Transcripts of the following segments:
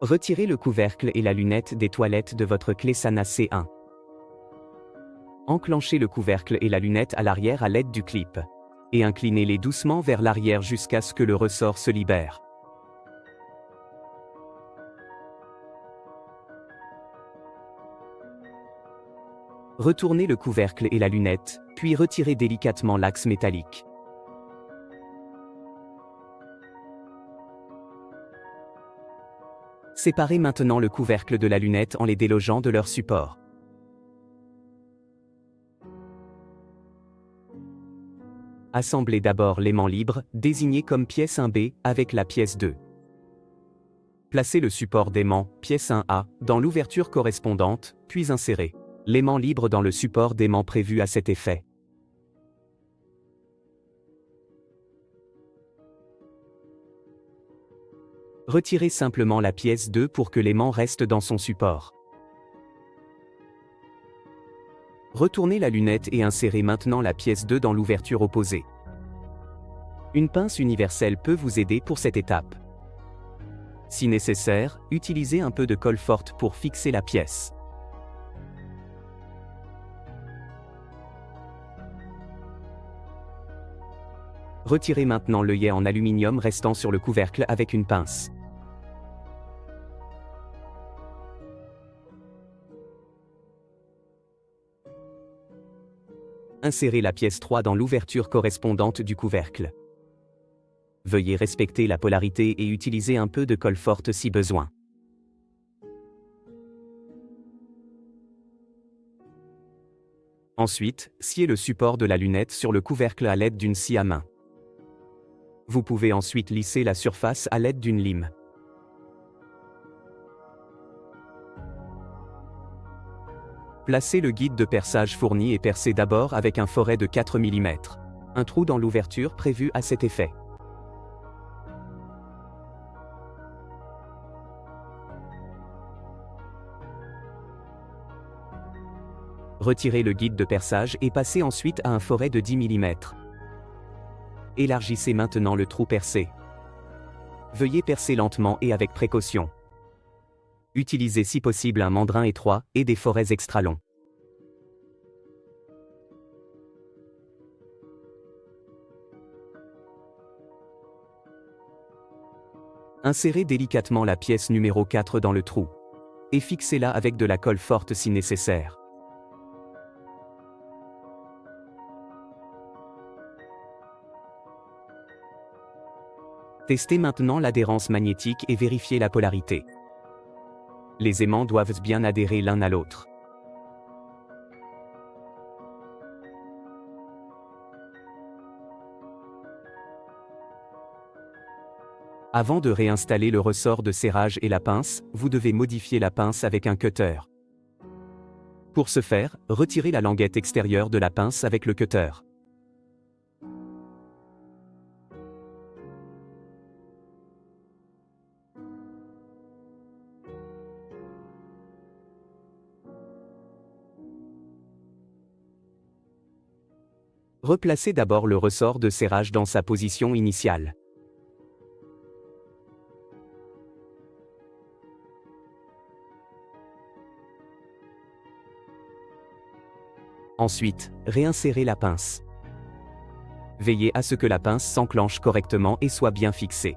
Retirez le couvercle et la lunette des toilettes de votre clé Sana C1. Enclenchez le couvercle et la lunette à l'arrière à l'aide du clip. Et inclinez-les doucement vers l'arrière jusqu'à ce que le ressort se libère. Retournez le couvercle et la lunette, puis retirez délicatement l'axe métallique. Séparez maintenant le couvercle de la lunette en les délogeant de leur support. Assemblez d'abord l'aimant libre, désigné comme pièce 1B, avec la pièce 2. Placez le support d'aimant, pièce 1A, dans l'ouverture correspondante, puis insérez l'aimant libre dans le support d'aimant prévu à cet effet. Retirez simplement la pièce 2 pour que l'aimant reste dans son support. Retournez la lunette et insérez maintenant la pièce 2 dans l'ouverture opposée. Une pince universelle peut vous aider pour cette étape. Si nécessaire, utilisez un peu de colle forte pour fixer la pièce. Retirez maintenant l'œillet en aluminium restant sur le couvercle avec une pince. Insérez la pièce 3 dans l'ouverture correspondante du couvercle. Veuillez respecter la polarité et utiliser un peu de colle forte si besoin. Ensuite, sciez le support de la lunette sur le couvercle à l'aide d'une scie à main. Vous pouvez ensuite lisser la surface à l'aide d'une lime. Placez le guide de perçage fourni et percez d'abord avec un foret de 4 mm. Un trou dans l'ouverture prévu à cet effet. Retirez le guide de perçage et passez ensuite à un foret de 10 mm. Élargissez maintenant le trou percé. Veuillez percer lentement et avec précaution. Utilisez si possible un mandrin étroit et des forets extra longs. Insérez délicatement la pièce numéro 4 dans le trou. Et fixez-la avec de la colle forte si nécessaire. Testez maintenant l'adhérence magnétique et vérifiez la polarité. Les aimants doivent bien adhérer l'un à l'autre. Avant de réinstaller le ressort de serrage et la pince, vous devez modifier la pince avec un cutter. Pour ce faire, retirez la languette extérieure de la pince avec le cutter. Replacez d'abord le ressort de serrage dans sa position initiale. Ensuite, réinsérez la pince. Veillez à ce que la pince s'enclenche correctement et soit bien fixée.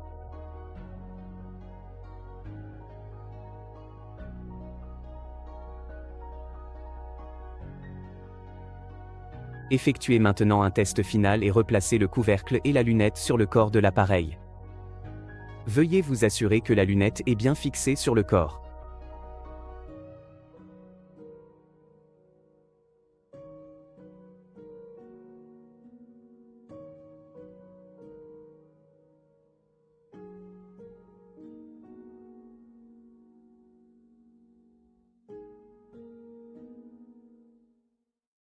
Effectuez maintenant un test final et replacez le couvercle et la lunette sur le corps de l'appareil. Veuillez vous assurer que la lunette est bien fixée sur le corps.